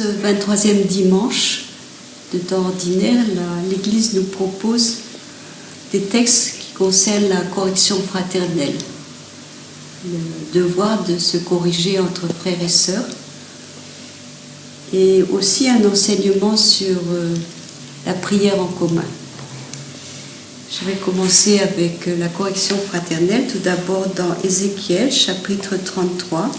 ce 23e dimanche de temps ordinaire, l'Église nous propose des textes qui concernent la correction fraternelle, le devoir de se corriger entre frères et sœurs, et aussi un enseignement sur la prière en commun. Je vais commencer avec la correction fraternelle, tout d'abord dans Ézéchiel, chapitre 33.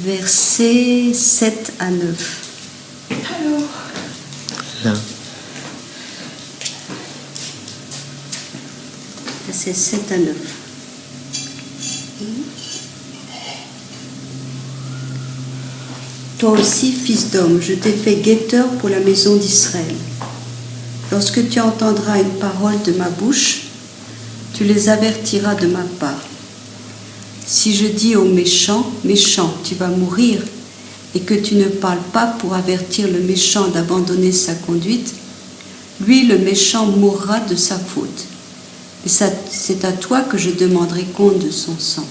Versets 7 à 9. Alors. Là. Versets 7 à 9. Toi aussi, fils d'homme, je t'ai fait guetteur pour la maison d'Israël. Lorsque tu entendras une parole de ma bouche, tu les avertiras de ma part. Si je dis au méchant, méchant, tu vas mourir, et que tu ne parles pas pour avertir le méchant d'abandonner sa conduite, lui, le méchant, mourra de sa faute. Et c'est à toi que je demanderai compte de son sang.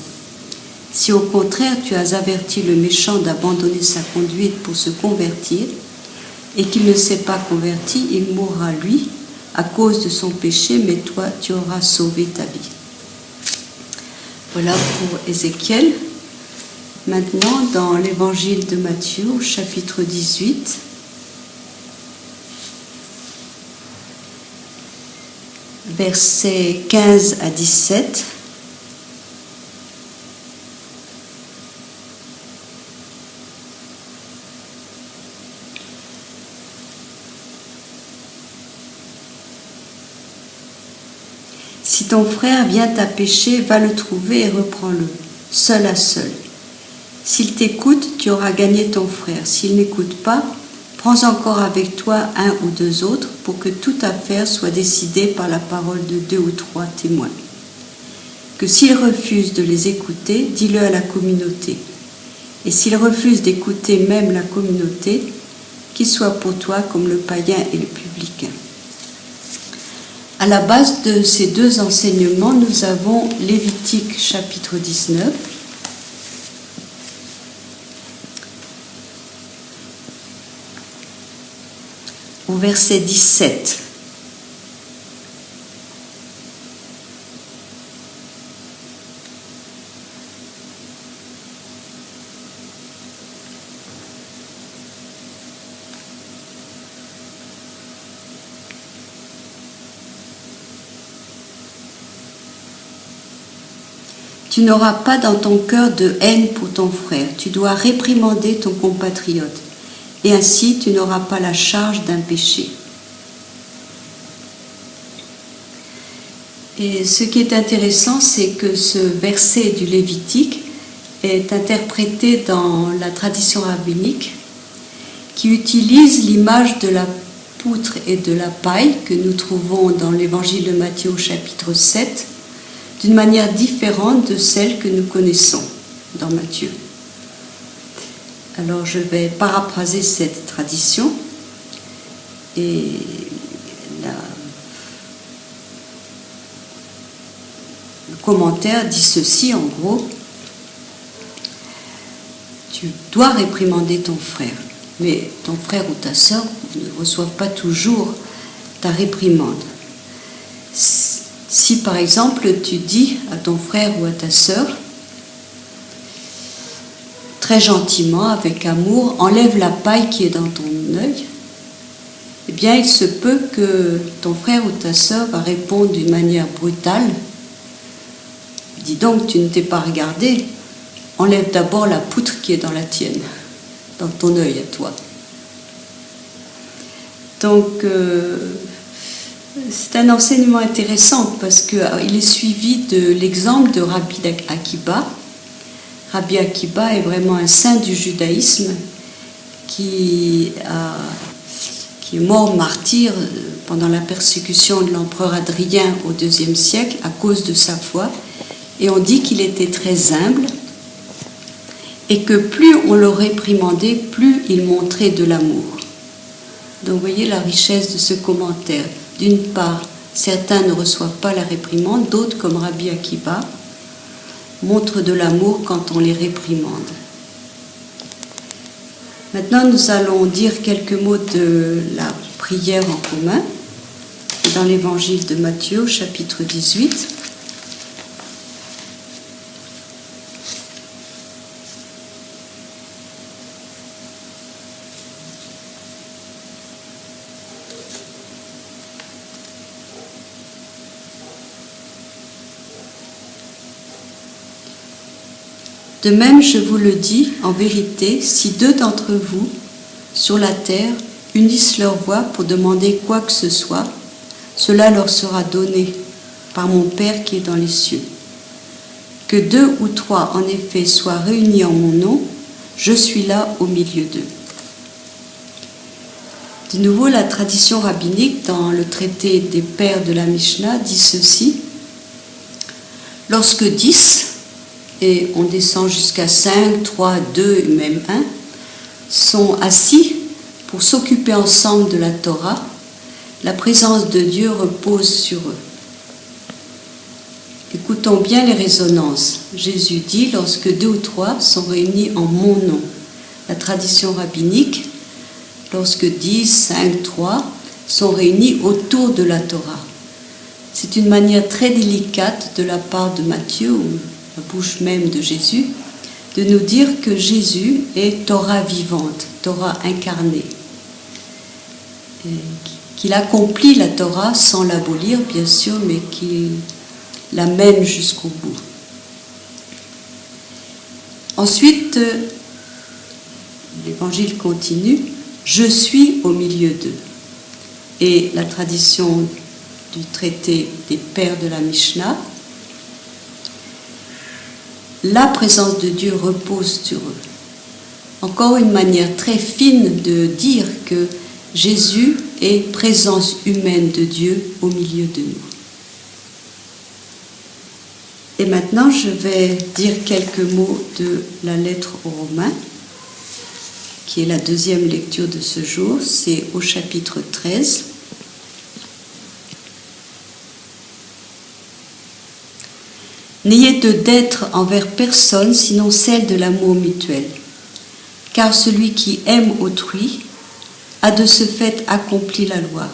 Si au contraire tu as averti le méchant d'abandonner sa conduite pour se convertir, et qu'il ne s'est pas converti, il mourra lui à cause de son péché, mais toi tu auras sauvé ta vie. Voilà pour Ézéchiel. Maintenant, dans l'évangile de Matthieu, chapitre 18, versets 15 à 17. Si ton frère vient à pécher, va le trouver et reprends-le, seul à seul. S'il t'écoute, tu auras gagné ton frère. S'il n'écoute pas, prends encore avec toi un ou deux autres pour que toute affaire soit décidée par la parole de 2 ou 3 témoins. Que s'il refuse de les écouter, dis-le à la communauté. Et s'il refuse d'écouter même la communauté, qu'il soit pour toi comme le païen et le publicain. À la base de ces deux enseignements, nous avons Lévitique chapitre 19, au verset 17. Tu n'auras pas dans ton cœur de haine pour ton frère. Tu dois réprimander ton compatriote. Et ainsi, tu n'auras pas la charge d'un péché. Et ce qui est intéressant, c'est que ce verset du Lévitique est interprété dans la tradition rabbinique qui utilise l'image de la poutre et de la paille que nous trouvons dans l'évangile de Matthieu au chapitre 7 d'une manière différente de celle que nous connaissons dans Matthieu. Alors je vais paraphraser cette tradition et le commentaire dit ceci en gros: tu dois réprimander ton frère, mais ton frère ou ta sœur ne reçoivent pas toujours ta réprimande. Si par exemple tu dis à ton frère ou à ta sœur, très gentiment, avec amour, enlève la paille qui est dans ton œil, eh bien il se peut que ton frère ou ta sœur va répondre d'une manière brutale: dis donc, tu ne t'es pas regardé, enlève d'abord la poutre qui est dans la tienne, dans ton œil à toi. Donc c'est un enseignement intéressant parce qu'il est suivi de l'exemple de Rabbi Akiba. Rabbi Akiba est vraiment un saint du judaïsme qui est mort martyr pendant la persécution de l'empereur Adrien au IIe siècle à cause de sa foi. Et on dit qu'il était très humble et que plus on le réprimandait, plus il montrait de l'amour. Donc vous voyez la richesse de ce commentaire. D'une part, Certains ne reçoivent pas la réprimande, d'autres, comme Rabbi Akiba, montrent de l'amour quand on les réprimande. Maintenant, nous allons dire quelques mots de la prière en commun dans l'évangile de Matthieu, chapitre 18. De même, je vous le dis, en vérité, si 2 d'entre vous, sur la terre, unissent leur voix pour demander quoi que ce soit, cela leur sera donné par mon Père qui est dans les cieux. Que 2 ou 3, en effet, soient réunis en mon nom, je suis là au milieu d'eux. De nouveau, la tradition rabbinique, dans le traité des pères de la Mishnah, dit ceci. Lorsque 10, et on descend jusqu'à 5, 3, 2 et même 1, sont assis pour s'occuper ensemble de la Torah, la présence de Dieu repose sur eux. Écoutons bien les résonances. Jésus dit, lorsque 2 ou 3 sont réunis en mon nom. La tradition rabbinique, lorsque 10, 5, 3 sont réunis autour de la Torah. C'est une manière très délicate de la part de Matthieu, la bouche même de Jésus, de nous dire que Jésus est Torah vivante, Torah incarnée. Qu'il accomplit la Torah sans l'abolir, bien sûr, mais qu'il la mène jusqu'au bout. Ensuite, l'évangile continue, je suis au milieu d'eux. Et la tradition du traité des pères de la Mishnah, la présence de Dieu repose sur eux. Encore une manière très fine de dire que Jésus est présence humaine de Dieu au milieu de nous. Et maintenant, je vais dire quelques mots de la lettre aux Romains, qui est la 2e lecture de ce jour. C'est au chapitre 13. N'ayez de dette envers personne, sinon celle de l'amour mutuel. Car celui qui aime autrui a de ce fait accompli la loi.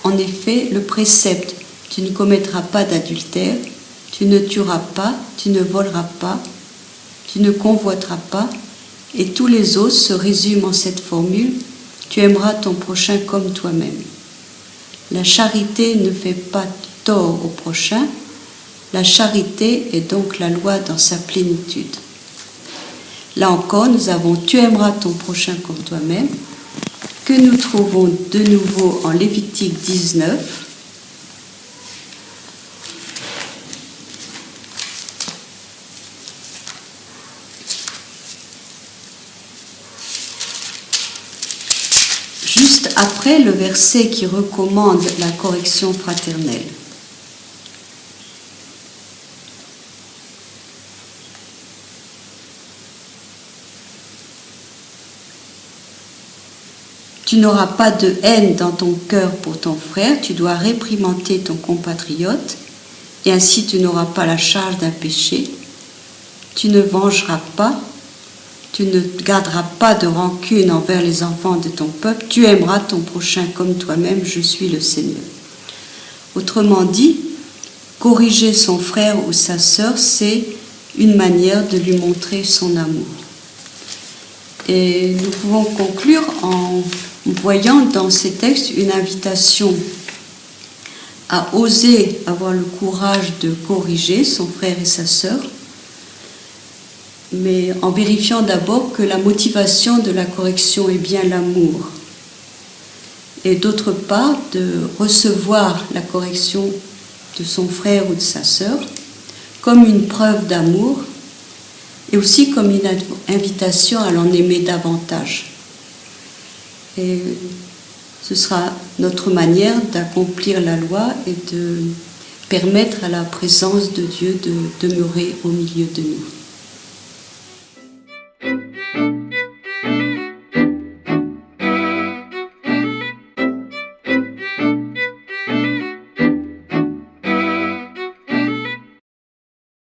En effet, le précepte « tu ne commettras pas d'adultère », « tu ne tueras pas »,« tu ne voleras pas »,« tu ne convoiteras pas », et tous les autres se résument en cette formule « tu aimeras ton prochain comme toi-même ». La charité ne fait pas tort au prochain. La charité est donc la loi dans sa plénitude. Là encore, nous avons « tu aimeras ton prochain comme toi-même » que nous trouvons de nouveau en Lévitique 19. Juste après le verset qui recommande la correction fraternelle. Tu n'auras pas de haine dans ton cœur pour ton frère, tu dois réprimander ton compatriote, et ainsi tu n'auras pas la charge d'un péché. Tu ne vengeras pas, tu ne garderas pas de rancune envers les enfants de ton peuple, tu aimeras ton prochain comme toi-même, je suis le Seigneur. Autrement dit, corriger son frère ou sa sœur, c'est une manière de lui montrer son amour. Et nous pouvons conclure en voyant dans ces textes une invitation à oser avoir le courage de corriger son frère et sa sœur, mais en vérifiant d'abord que la motivation de la correction est bien l'amour, et d'autre part de recevoir la correction de son frère ou de sa sœur comme une preuve d'amour et aussi comme une invitation à l'en aimer davantage. Et ce sera notre manière d'accomplir la loi et de permettre à la présence de Dieu de demeurer au milieu de nous.